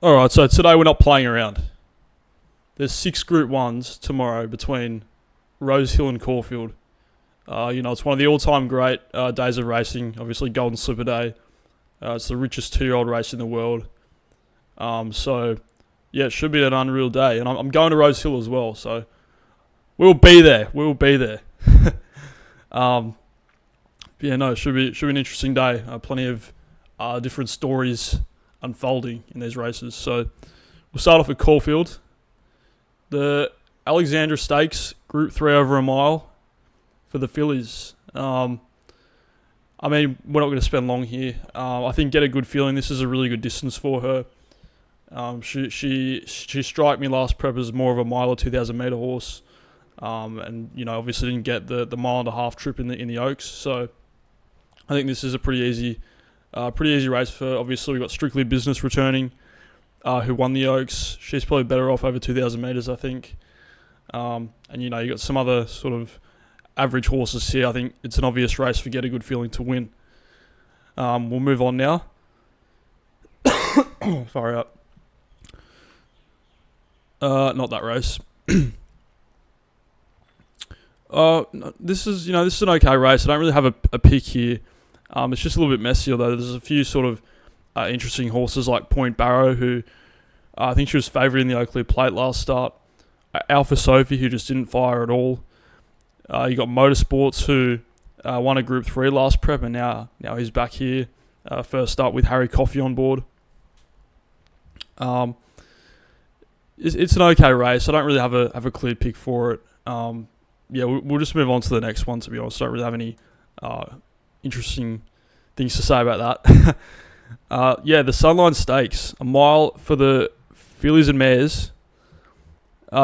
All right, so today we're not playing around. There's 6 Group 1s tomorrow between Rosehill and Caulfield. It's one of the all-time great days of racing. Obviously, Golden Slipper Day. It's the richest 2-year-old race in the world. It should be an unreal day. And I'm going to Rosehill as well, so we'll be there. We'll be there. It should be an interesting day. Plenty of different stories unfolding in these races. So we'll start off with Caulfield. The Alexandra Stakes, Group 3 over a mile for the fillies. We're not going to spend long here. I think get a good feeling. This is a really good distance for her. She struck me last prep as more of a mile or 2,000 metre horse. Obviously didn't get the mile and a half trip in the Oaks. So I think this is a pretty easy race for. Obviously we've got Strictly Business returning, who won the Oaks. She's probably better off over 2,000 metres, I think. You got some other sort of average horses here. I think it's an obvious race for Get a Good Feeling to win. We'll move on now. Far out. Not that race. This is an okay race. I don't really have a pick here. It's just a little bit messy, although there's a few sort of interesting horses like Point Barrow, who I think she was favoured in the Oakley Plate last start. Alpha Sophie, who just didn't fire at all. You got Motorsports, who won a Group 3 last prep, and now he's back here. First up with Harry Coffey on board. It's an okay race. I don't really have a clear pick for it. We'll just move on to the next one, to be honest. I don't really have any interesting things to say about that. The Sunline Stakes, a mile for the fillies and mares.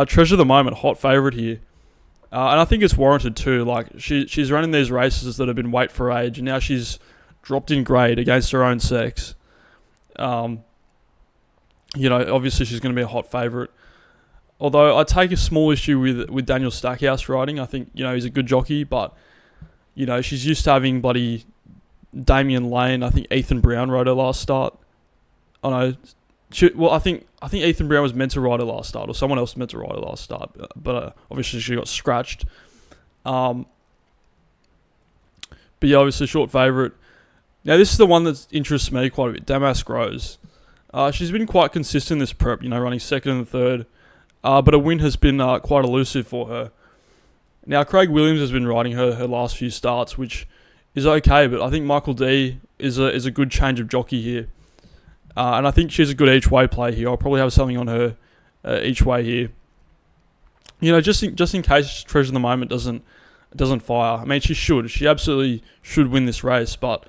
Treasure of the Moment, hot favourite here. And I think it's warranted too. Like, she's running these races that have been weight for age, and now she's dropped in grade against her own sex. Obviously she's going to be a hot favourite. Although I take a small issue with Daniel Stackhouse riding. I think, he's a good jockey, but, she's used to having bloody Damien Lane. I think Ethan Brown rode her last start. I think Ethan Brown was meant to ride her last start, or someone else meant to ride her last start, but obviously she got scratched. Obviously short favourite. Now this is the one that interests me quite a bit, Damask Rose. She's been quite consistent this prep, running second and third, but a win has been quite elusive for her. Now Craig Williams has been riding her last few starts, which is okay, but I think Michael D is a good change of jockey here. And I think she's a good each way play here. I'll probably have something on her each way here. Just in case Treasure of the Moment doesn't fire. She should. She absolutely should win this race, but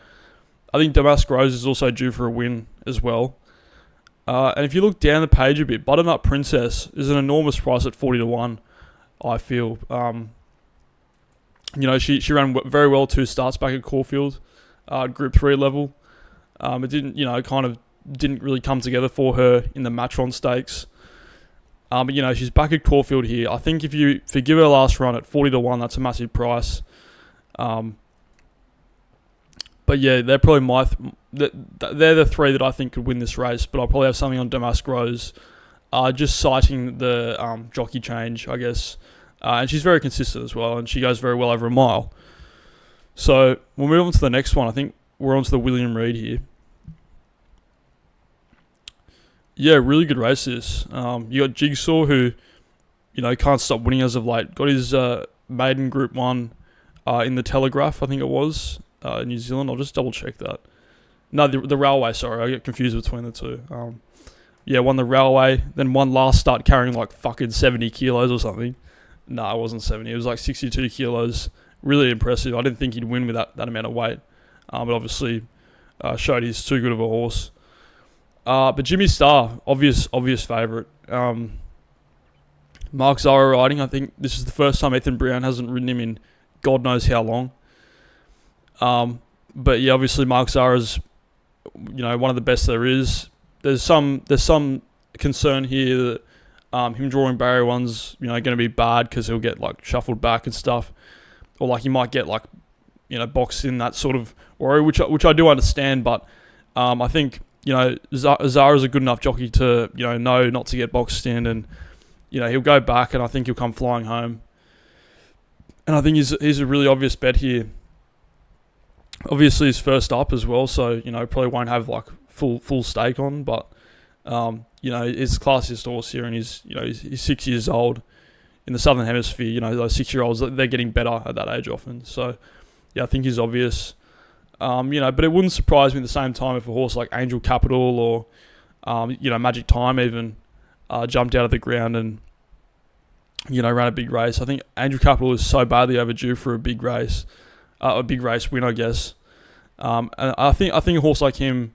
I think Damask Rose is also due for a win as well. And if you look down the page a bit, Butternut Princess is an enormous price at 40-1, I feel. She ran very well 2 starts back at Caulfield, Group 3 level. It didn't really come together for her in the Matron Stakes. She's back at Caulfield here. I think if you forgive her last run at 40-1, that's a massive price. They're probably they're the 3 that I think could win this race, but I'll probably have something on Damask Rose, just citing the jockey change, I guess. And she's very consistent as well, and she goes very well over a mile. So we'll move on to the next one. I think we're on to the William Reid here. Yeah, really good race this. You got Jimmysstar, who, can't stop winning as of late. Got his maiden Group 1 in the Telegraph, I think it was, in New Zealand. I'll just double check that. No, the Railway, sorry. I get confused between the two. Won the Railway, then won last start carrying like fucking 70 kilos or something. No, it wasn't 70. It was like 62 kilos. Really impressive. I didn't think he'd win with that amount of weight. But obviously showed he's too good of a horse. But Jimmysstar, obvious favourite. Mark Zara riding. I think this is the first time Ethan Brown hasn't ridden him in God knows how long. Obviously Mark Zara's, one of the best there is. There's some concern here that him drawing barrier one's, going to be bad because he'll get like shuffled back and stuff, or like he might get like, boxed in, that sort of worry, which I do understand. But I think Zara's a good enough jockey to know not to get boxed in, and he'll go back, and I think he'll come flying home. And I think he's a really obvious bet here. Obviously, he's first up as well, so probably won't have like full stake on, but he's the classiest horse here, and he's 6 years old in the Southern Hemisphere. Those 6-year-olds, they're getting better at that age often. So yeah, I think he's obvious. But it wouldn't surprise me at the same time if a horse like Angel Capital or Magic Time even jumped out of the ground and ran a big race. I think Angel Capital is so badly overdue for a big race win, I guess. And I think a horse like him,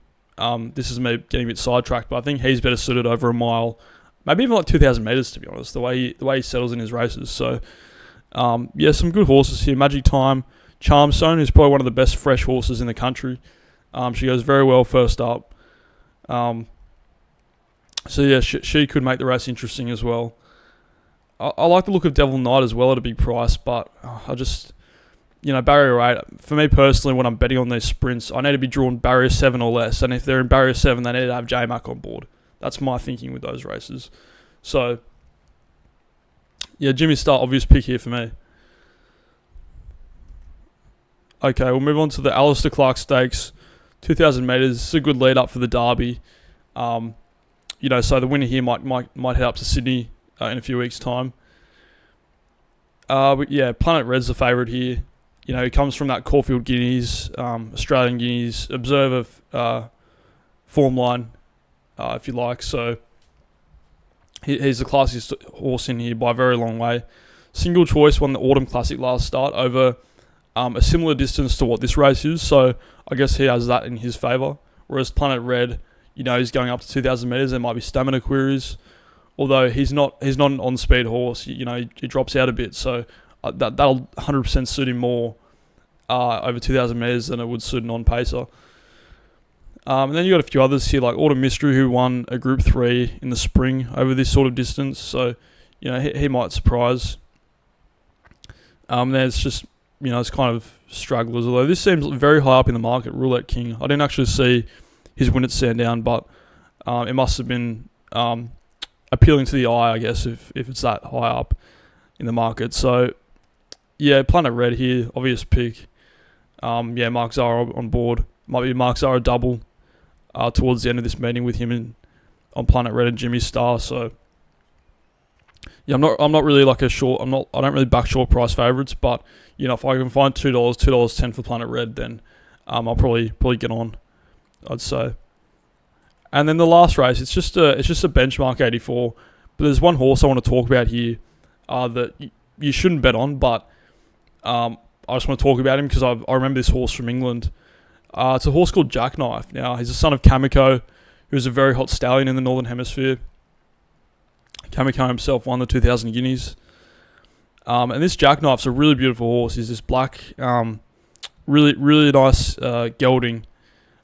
this is me getting a bit sidetracked, but I think he's better suited over a mile, maybe even like 2,000 metres, to be honest, the way he settles in his races. So some good horses here. Magic Time, Charmstone, who's probably one of the best fresh horses in the country. She goes very well first up. She could make the race interesting as well. I like the look of Devil Knight as well at a big price, but I just, barrier 8, for me personally, when I'm betting on these sprints, I need to be drawn barrier 7 or less, and if they're in barrier 7, they need to have J-Mac on board. That's my thinking with those races. So, yeah, Jimmysstar, obvious pick here for me. Okay, we'll move on to the Alistair Clark Stakes, 2,000 metres. It's a good lead up for the Derby. So the winner here might head up to Sydney in a few weeks' time. Planet Red's the favourite here. He comes from that Caulfield Guineas, Australian Guineas Observer form line, if you like. So he's the classiest horse in here by a very long way. Single choice won the Autumn Classic last start over a similar distance to what this race is. So I guess he has that in his favour. Whereas Planet Red, he's going up to 2,000 metres. There might be stamina queries. Although he's not an on-speed horse, he drops out a bit, so that'll 100% suit him more over 2,000 metres than it would suit an on-pacer. And then you got a few others here, like Autumn Mystery, who won a Group 3 in the spring over this sort of distance, so he might surprise. There's just it's kind of stragglers, although this seems very high up in the market. Roulette King, I didn't actually see his win at Sandown, but it must have been appealing to the eye, I guess, if it's that high up in the market. So, yeah, Planet Red here, obvious pick. Mark Zara on board. Might be Mark Zara double towards the end of this meeting with him on Planet Red and Jimmysstar. So, yeah, I'm not really like a short. I don't really back short price favourites, but if I can find $2.10 for Planet Red, then I'll probably get on, I'd say. And then the last race, it's just a benchmark 84. But there's one horse I want to talk about here that you shouldn't bet on, but I just want to talk about him because I remember this horse from England. It's a horse called Jackknife. Now, he's a son of Kamiko, who's a very hot stallion in the Northern Hemisphere. Kamiko himself won the 2,000 Guineas. And this Jackknife's a really beautiful horse. He's this black, really, really nice gelding.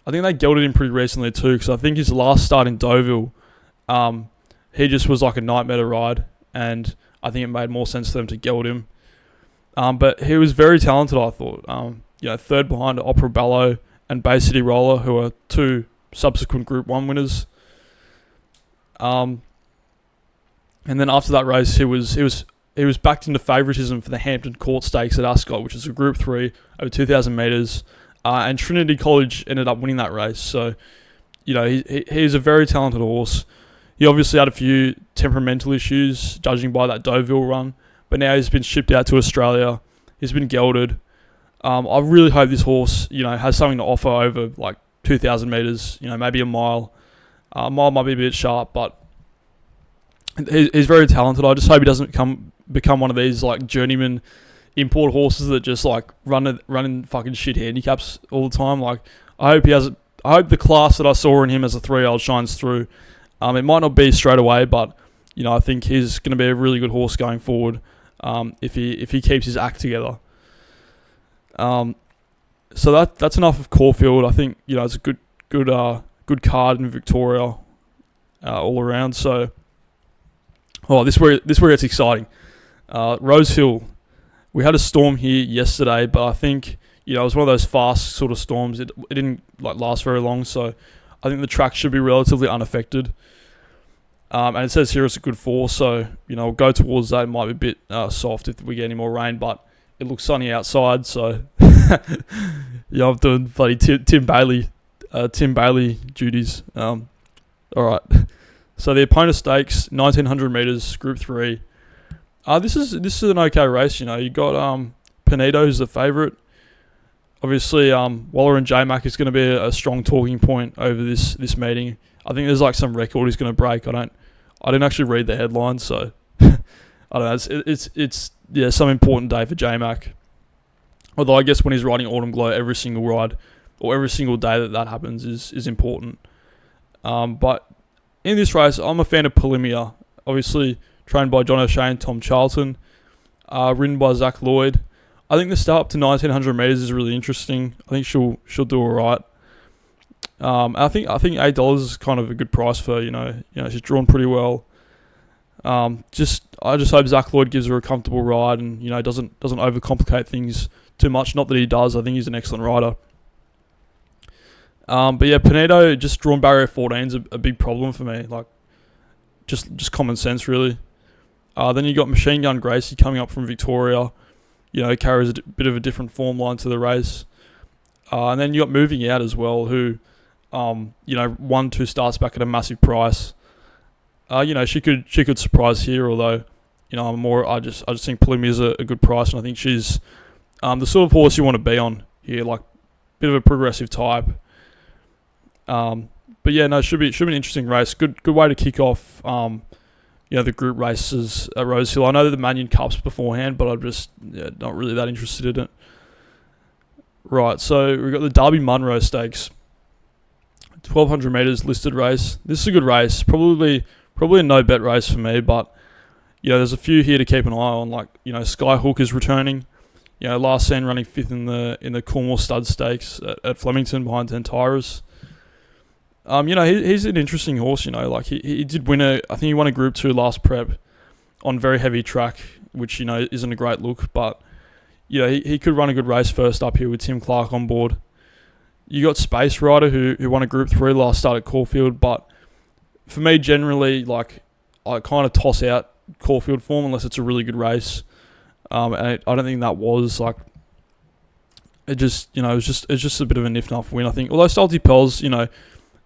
I think they gelded him pretty recently too, because I think his last start in Deauville, he just was like a nightmare to ride, and I think it made more sense for them to geld him. But he was very talented, I thought. Third behind Opera Bello and Bay City Roller, who are 2 subsequent Group 1 winners. And then after that race, he was backed into favouritism for the Hampton Court Stakes at Ascot, which is a Group 3 over 2,000 metres. And Trinity College ended up winning that race. So, he's a very talented horse. He obviously had a few temperamental issues, judging by that Deauville run. But now he's been shipped out to Australia. He's been gelded. I really hope this horse, has something to offer over like 2,000 metres, maybe a mile. A mile might be a bit sharp, but he's very talented. I just hope he doesn't become one of these like journeyman import horses that just like running fucking shit handicaps all the time. Like I hope the class that I saw in him as a 3-year-old shines through. It might not be straight away, but I think he's going to be a really good horse going forward. If he keeps his act together. So that's enough of Caulfield. I think it's a good card in Victoria all around. So this is where it gets exciting. Rosehill. We had a storm here yesterday, but I think it was one of those fast sort of storms. It didn't last very long, so I think the track should be relatively unaffected. And it says here it's a good 4, so we'll go towards that. It might be a bit soft if we get any more rain, but it looks sunny outside, so I'm doing bloody Tim Bailey duties. All right. So the opponent stakes 1900 meters, Group 3. This is an okay race. You got Pinedo, who's the favourite. Obviously, Waller and J-Mac is going to be a strong talking point over this meeting. I think there's like some record he's going to break. I didn't actually read the headlines, so I don't know. It's some important day for J-Mac. Although I guess when he's riding Autumn Glow, every single ride or every single day that happens is important. But in this race, I'm a fan of Polymnia. Obviously, trained by John O'Shea and Tom Charlton, ridden by Zach Lloyd. I think the start up to 1900 meters is really interesting. I think she'll do all right. I think $8 is kind of a good price for she's drawn pretty well. I just hope Zach Lloyd gives her a comfortable ride and doesn't overcomplicate things too much. Not that he does. I think he's an excellent rider. But yeah, Pinedo just drawn barrier 14 is a big problem for me. Like just common sense really. Then you got Machine Gun Gracie coming up from Victoria. Carries a bit of a different form line to the race. And then you got Moving Out as well, who, 1-2 starts back at a massive price. She could surprise here, although, I just think Polymnia is a good price, and I think she's the sort of horse you want to be on here, like bit of a progressive type. But yeah, no, should be an interesting race. Good way to kick off. The group races at Rosehill. I know that the Manion Cup's beforehand, but I'm just not really that interested in it. Right, so we've got the Derby Munro Stakes. 1200 metres listed race. This is a good race. Probably a no-bet race for me, but there's a few here to keep an eye on. Like, Skyhook is returning. Last seen running 5th in the Cornwall Stud Stakes at Flemington behind Tentyrus. He's an interesting horse, like he did win I think he won a Group 2 last prep on very heavy track, which, isn't a great look, but, he could run a good race first up here with Tim Clark on board. You got Space Rider, who won a Group 3 last start at Caulfield, but for me, generally, like, I kind of toss out Caulfield form unless it's a really good race, and I don't think that was, like, it just, it's just a bit of a niff-nuff win, I think. Although Salty Pearls,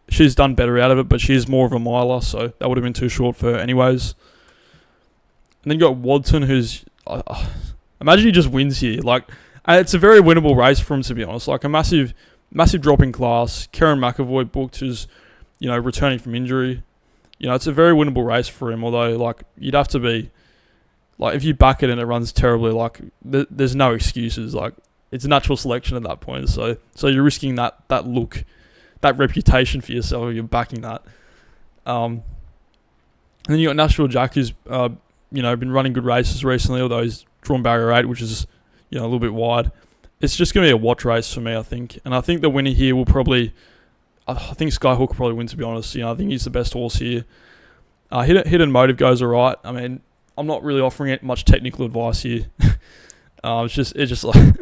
she's done better out of it, but she's more of a miler, so that would have been too short for her anyways. And then you got Wadton, who's... imagine he just wins here. Like, and it's a very winnable race for him, to be honest. Like, a massive drop in class. Karen McAvoy booked, who's, returning from injury. It's a very winnable race for him, although, like, you'd have to be... Like, if you back it and it runs terribly, like, there's no excuses. Like, it's a natural selection at that point. So you're risking that look... that reputation for yourself if you're backing that. And then you got Nashville Jack, who's been running good races recently, although he's drawn barrier 8, which is a little bit wide. It's just going to be a watch race for me, I think. And I think the winner here will probably... I think Skyhook will probably win, to be honest. I think he's the best horse here. Hidden Motive goes all right. I mean, I'm not really offering it much technical advice here. It's just like...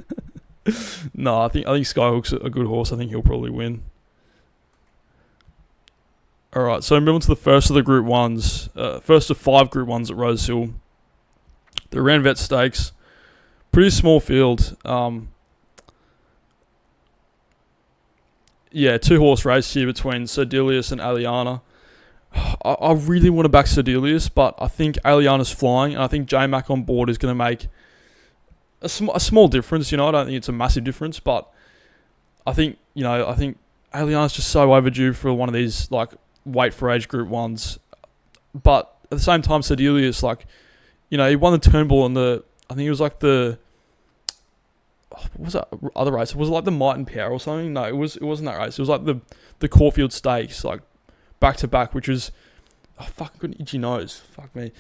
No, I think Skyhook's a good horse. I think he'll probably win. Alright, so moving to the first of the Group 1s. First of 5 Group 1s at Rosehill. The Ranvet Stakes. Pretty small field. 2-horse race here between Serdelius and Aliana. I really want to back Serdelius, but I think Aliana's flying, and I think J-Mac on board is going to make a small difference. I don't think it's a massive difference, but I think Aliana's just so overdue for one of these, like, wait for age Group 1s. But at the same time, Serdelius, like, he won the Turnbull on I think it was like what was that other race? Was it like the Might and Power or something? No, it wasn't that race. It was like the Caulfield Stakes, like, back to back, which was, fuck, I got an itchy nose. Fuck me.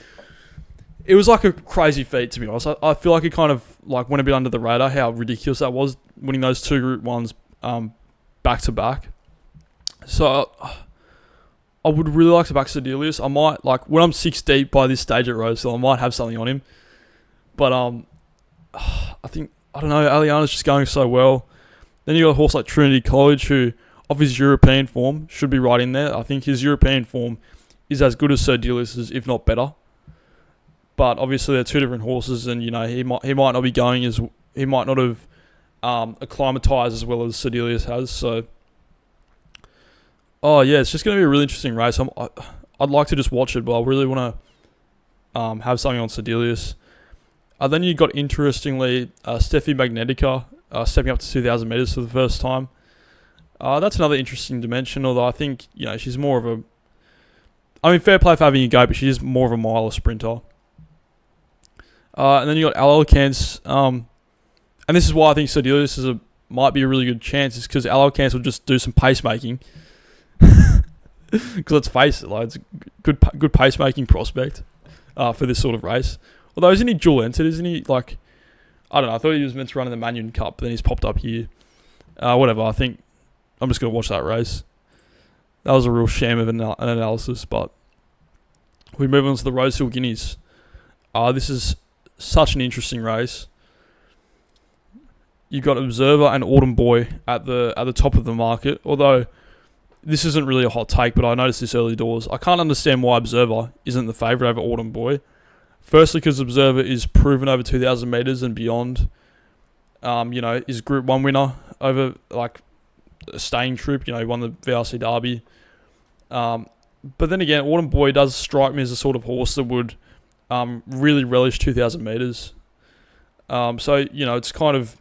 It was like a crazy feat, to be honest. I feel like it kind of, like, went a bit under the radar how ridiculous that was, winning those 2 Group 1s back to back. So I would really like to back Serdelius. I might, like, when I'm 6 deep by this stage at Rosehill, I might have something on him. But I think, I don't know, Aliana's just going so well. Then you got a horse like Trinity College, who of his European form, should be right in there. I think his European form is as good as Sir Delius's, if not better. But obviously they're two different horses, and he might not be going as he might not have acclimatized as well as Sir Delius has. So, it's just going to be a really interesting race. I'd like to just watch it, but I really want to have something on Sir Delius. Then you got, interestingly, Steffi Magnetica stepping up to 2,000 metres for the first time. That's another interesting dimension, although I think, she's more of a... I mean, fair play for having a go, but she's more of a miler sprinter. And then you got Alalcance, and this is why I think Sir Delius might be a really good chance, is because Alalcance will just do some pacemaking. Because let's face it, it's a good pacemaking prospect for this sort of race. Although, isn't he dual entered? Isn't he, I don't know, I thought he was meant to run in the Manion Cup, but then he's popped up here. Whatever, I think I'm just going to watch that race. That was a real sham of an analysis, but we move on to the Rosehill Guineas. This is such an interesting race. You got Observer and Autumn Boy at the top of the market, although this isn't really a hot take, but I noticed this early doors. I can't understand why Observer isn't the favourite over Autumn Boy. Firstly, because Observer is proven over 2,000 metres and beyond. Is Group 1 winner over, a staying troop. He won the VRC Derby. But then again, Autumn Boy does strike me as a sort of horse that would really relish 2,000 metres. So, it's kind of...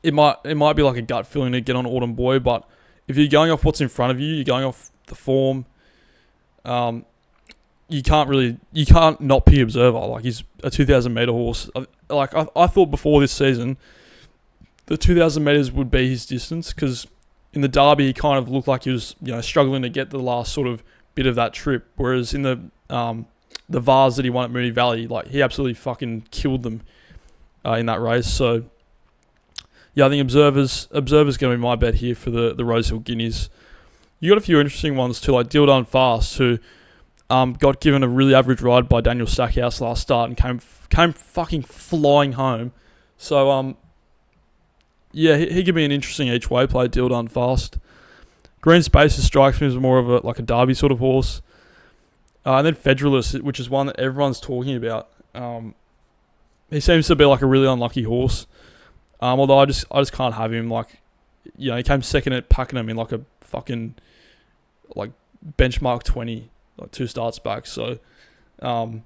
It might be like a gut feeling to get on Autumn Boy, but if you're going off what's in front of you, you're going off the form, you can't not pick Observer. He's a 2,000 metre horse. I thought before this season, the 2,000 metres would be his distance, because in the Derby he kind of looked like he was struggling to get the last sort of bit of that trip, whereas in the Vars that he won at Moonee Valley, he absolutely fucking killed them in that race. So yeah, I think Observer's going to be my bet here for the Rosehill Guineas. You got a few interesting ones too, like Deal Done Fast, who got given a really average ride by Daniel Stackhouse last start and came fucking flying home. So he could be an interesting each way play. Deal Done Fast. Green Spaces strikes me as more of a Derby sort of horse. And then Federalist, which is one that everyone's talking about. He seems to be a really unlucky horse. Although I just can't have him. He came second at Pakenham in a fucking benchmark 20, 2 starts back. So can't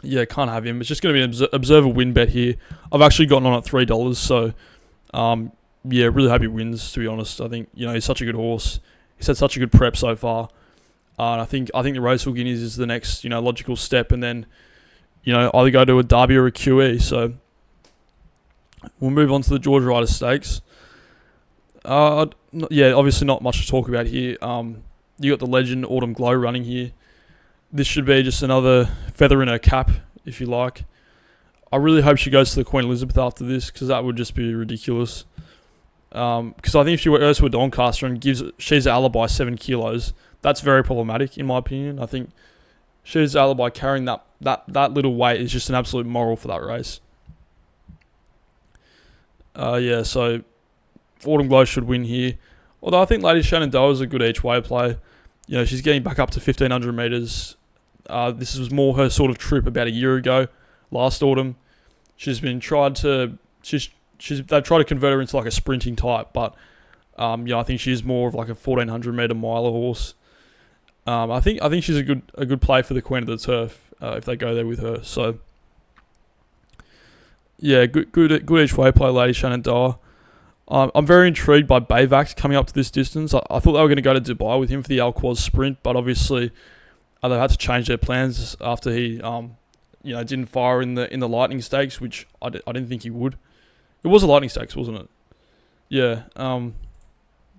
have him. It's just going to be an Observer win bet here. I've actually gotten on at $3. So really hope he wins. To be honest, I think he's such a good horse. He's had such a good prep so far. And I think the Rosehill Guineas is the next logical step, and then either go to a Derby or a QE. So we'll move on to the George Ryder Stakes. Obviously not much to talk about here. You got the legend Autumn Glow running here. This should be just another feather in her cap, if you like. I really hope she goes to the Queen Elizabeth after this, because that would just be ridiculous. Because I think if she goes to a Doncaster and gives She's Alibi 7 kilos, that's very problematic, in my opinion. I think She's Alibi carrying that little weight is just an absolute moral for that race. So Autumn Glow should win here. Although I think Lady Shenandoah is a good each way play. She's getting back up to 1,500 metres. This was more her sort of trip about a year ago, last autumn. She's been they've tried to convert her into a sprinting type, but I think she's more of a 1,400 metre miler horse. I think she's a good play for the Queen of the Turf if they go there with her. So yeah, good each way play, Lady Shenandoah. I'm very intrigued by Bayvax coming up to this distance. I thought they were going to go to Dubai with him for the Alquoz Sprint, but obviously they've had to change their plans after he didn't fire in the Lightning Stakes, which I didn't think he would. It was a Lightning Stakes, wasn't it? Yeah.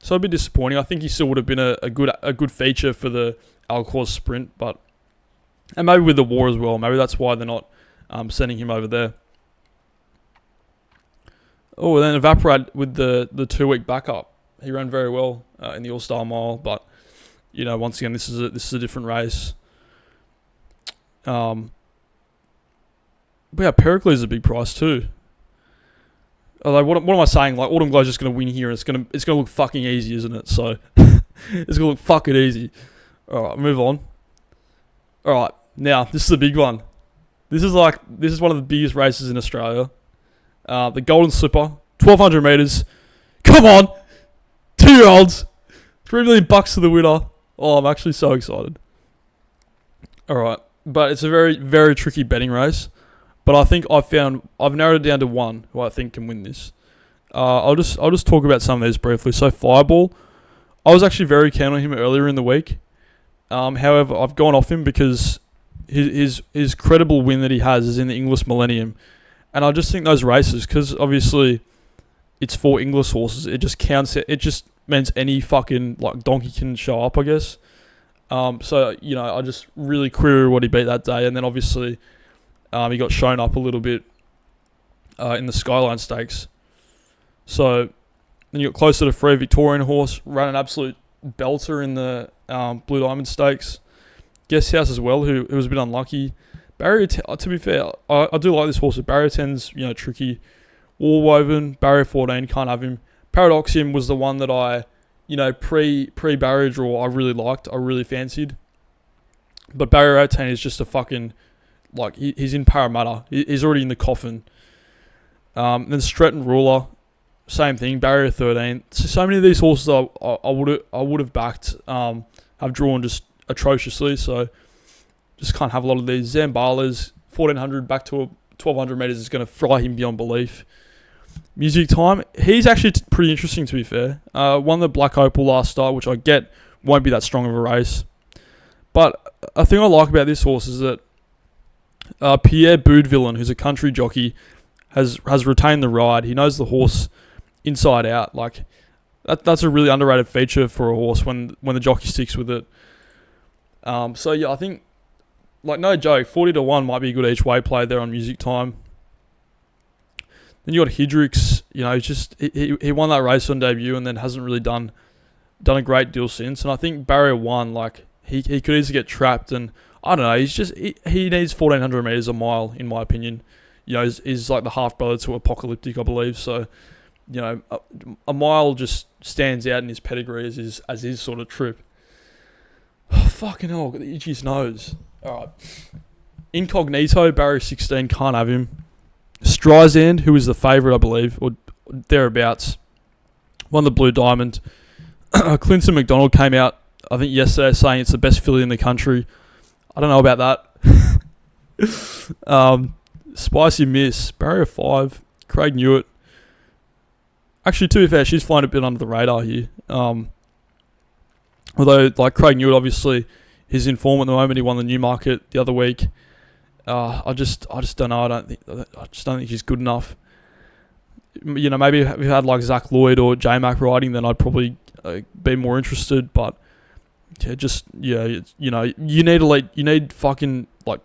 So a bit disappointing. I think he still would have been a good feature for the Alquoz Sprint, and maybe with the war as well. Maybe that's why they're not sending him over there. Oh, and then Evaporate with the 2-week backup. He ran very well in the All-Star Mile, but once again, this is a different race. But yeah, Pericles is a big price too. Although, what am I saying? Like, Autumn Glow's just going to win here, and it's gonna look fucking easy, isn't it? So, it's going to look fucking easy. Alright, move on. Alright, now, this is a big one. This is one of the biggest races in Australia. The Golden Slipper, 1,200 metres. Come on! 2-year-olds! $3 million to the winner. Oh, I'm actually so excited. Alright, but it's a very, very tricky betting race. But I think I've narrowed it down to one who I think can win this. I'll just talk about some of these briefly. So Fireball, I was actually very keen on him earlier in the week. However, I've gone off him because his credible win that he has is in the English Millennium, and I just think those races, because obviously it's for English horses, it just counts. It just means any fucking like donkey can show up, I guess. So I just really query what he beat that day, and then obviously. He got shown up a little bit in the Skyline Stakes. So then you got closer to free Victorian horse, ran an absolute belter in the Blue Diamond Stakes. Guest House as well, who was a bit unlucky. Barrier 10, to be fair, I do like this horse. But Barrier 10's tricky. Warwoven, Barrier 14, can't have him. Paradoxium was the one that I, pre-barrier draw I really liked, I really fancied. But Barrier 18 is just a fucking... Like, he's in Parramatta. He's already in the coffin. Then Stretton Ruler, same thing. Barrier 13. So many of these horses I would have backed have drawn just atrociously. So just can't have a lot of these. Zambala's 1,400 back to 1,200 metres is going to fry him beyond belief. Music Time. He's actually pretty interesting, to be fair. Won the Black Opal last start, which I get won't be that strong of a race. But a thing I like about this horse is that Pierre Boudvillain, who's a country jockey, has retained the ride. He knows the horse inside out. Like that's a really underrated feature for a horse when the jockey sticks with it. So yeah, I think like no joke, 40-1 might be a good each way play there on Music Time. Then you got Hydrix. He won that race on debut and then hasn't really done a great deal since. And I think Barrier 1, like he could easily get trapped and. I don't know. He needs 1,400 metres a mile, in my opinion. He's like the half brother to Apocalyptic, I believe. So, a mile just stands out in his pedigree as his sort of trip. Oh, fucking hell, I've got the itchiest nose. All right. Incognito, Barrier 16, can't have him. Streisand, who is the favourite, I believe, or thereabouts, won the Blue Diamond. Clinton McDonald came out, I think, yesterday saying it's the best filly in the country. I don't know about that. Spicy Miss, Barrier 5, Craig Newitt. Actually, to be fair, she's flying a bit under the radar here. Although, like Craig Newitt, obviously, he's in form at the moment. He won the Newmarket the other week. I just don't know. I just don't think she's good enough. Maybe if we had like Zach Lloyd or J-Mac riding, then I'd probably be more interested. But you need fucking like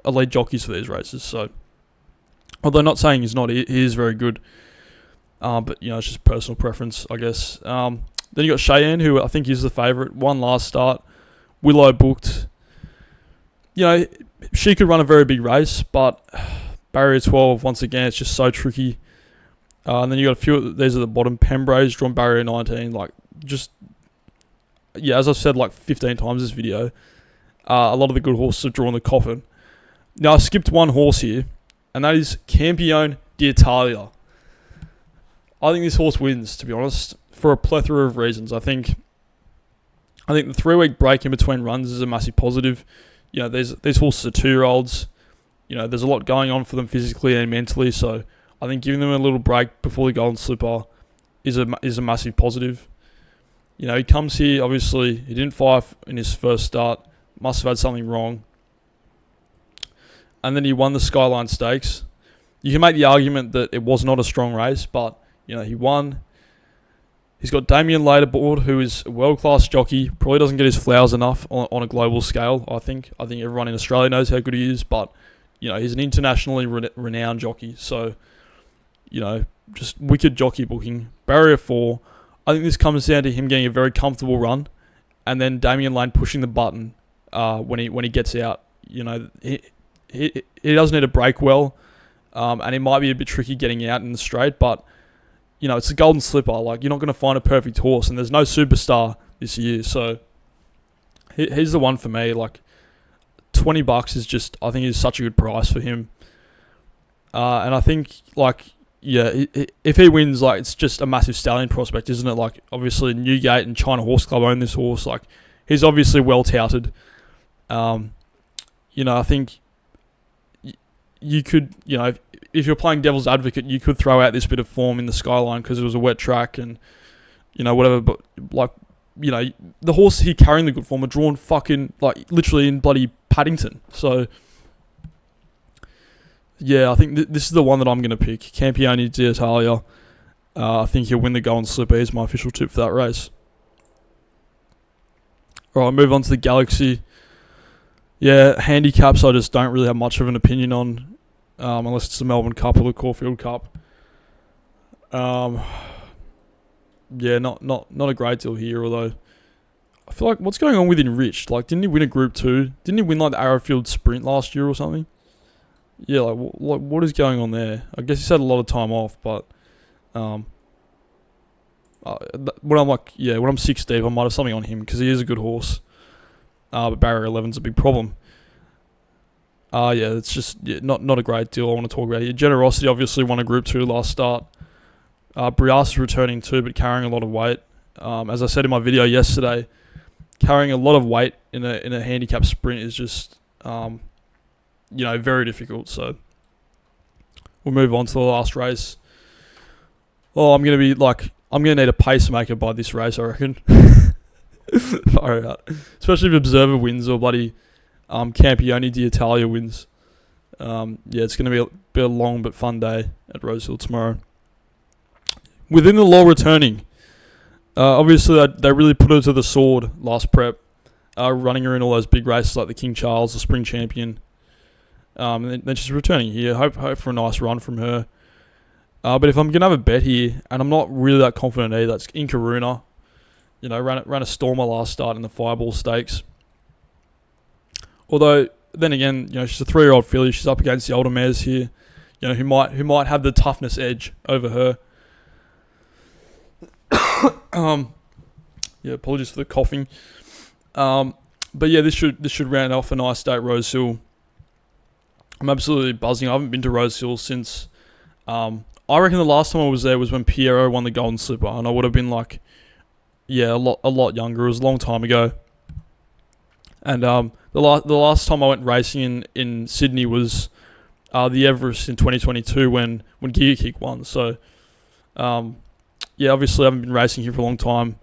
elite jockeys for these races. So, although not saying he's not, he is very good. But it's just personal preference, I guess. Then you got Cheyenne, who I think is the favourite. Won last start. Willow booked. She could run a very big race, but Barrier 12 once again, it's just so tricky. And then you got a few. These are the bottom. Pembray's drawn Barrier 19. Like just. Yeah, as I've said like 15 times this video, a lot of the good horses have drawn the coffin. Now, I skipped one horse here, and that is Campione D'Italia. I think this horse wins, to be honest, for a plethora of reasons. I think the 3-week break in between runs is a massive positive. These horses are 2-year-olds. There's a lot going on for them physically and mentally, so I think giving them a little break before the Golden Slipper is a massive positive. He comes here, obviously, he didn't fire in his first start, must have had something wrong. And then he won the Skyline Stakes. You can make the argument that it was not a strong race, but, he won. He's got Damien Laid aboard, who is a world-class jockey, probably doesn't get his flowers enough on a global scale, I think. I think everyone in Australia knows how good he is, but, he's an internationally renowned jockey. So, just wicked jockey booking. Barrier 4. I think this comes down to him getting a very comfortable run, and then Damien Lane pushing the button when he gets out. He doesn't need to break well, and it might be a bit tricky getting out in the straight, but it's a golden slipper. Like, you're not going to find a perfect horse, and there's no superstar this year. So he's the one for me. Like, $20 is just, I think, is such a good price for him. And I think, like, yeah, if he wins, like, it's just a massive stallion prospect, isn't it? Like, obviously Newgate and China Horse Club own this horse. Like, he's obviously well touted. I think you could, if you're playing devil's advocate, you could throw out this bit of form in the Skyline because it was a wet track and, whatever. But, like, the horses he carrying the good form are drawn fucking, like, literally in bloody Paddington. So, yeah, I think this is the one that I'm going to pick. Campione D'Italia. I think he'll win the Golden Slipper. He's my official tip for that race. Alright, move on to the Galaxy. Yeah, handicaps I just don't really have much of an opinion on, unless it's the Melbourne Cup or the Caulfield Cup. Yeah, not a great deal here, although I feel like what's going on with Enriched? Like, didn't he win a Group 2? Didn't he win, like, the Arrowfield Sprint last year or something? Yeah, like what is going on there? I guess he's had a lot of time off, but when I'm 6 deep, I might have something on him because he is a good horse. But barrier 11's a big problem. Yeah, it's just not a great deal I want to talk about here. Generosity obviously won a Group 2 last start. Brias is returning too, but carrying a lot of weight. As I said in my video yesterday, carrying a lot of weight in a handicap sprint is just very difficult. So we'll move on to the last race. Oh, I'm gonna need a pacemaker by this race, I reckon. Far out. Especially if Observer wins or bloody Campione D'Italia wins. It's going to be a long but fun day at Rosehill tomorrow. Within the Law returning, obviously they really put her to the sword last prep, running her in all those big races like the King Charles, the Spring Champion. And then she's returning here. Hope for a nice run from her. But if I'm going to have a bet here, and I'm not really that confident either, it's in Karuna. Ran a stormer last start in the Fireball Stakes. Although, then again, she's a 3-year-old filly. She's up against the older mares here, who might have the toughness edge over her. Apologies for the coughing. But yeah, this should round off a nice day at Rosehill. I'm absolutely buzzing. I haven't been to Rosehill since. I reckon the last time I was there was when Piero won the Golden Slipper, and I would have been like, a lot younger. It was a long time ago. And the last time I went racing in Sydney was the Everest in 2022 when Giga Kick won. So obviously I haven't been racing here for a long time.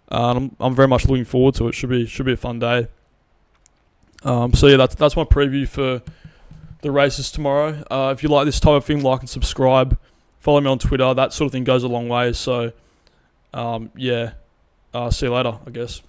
I'm very much looking forward to it. Should be a fun day. That's my preview for the races tomorrow. If you like this type of thing, like and subscribe. Follow me on Twitter. That sort of thing goes a long way. So see you later, I guess.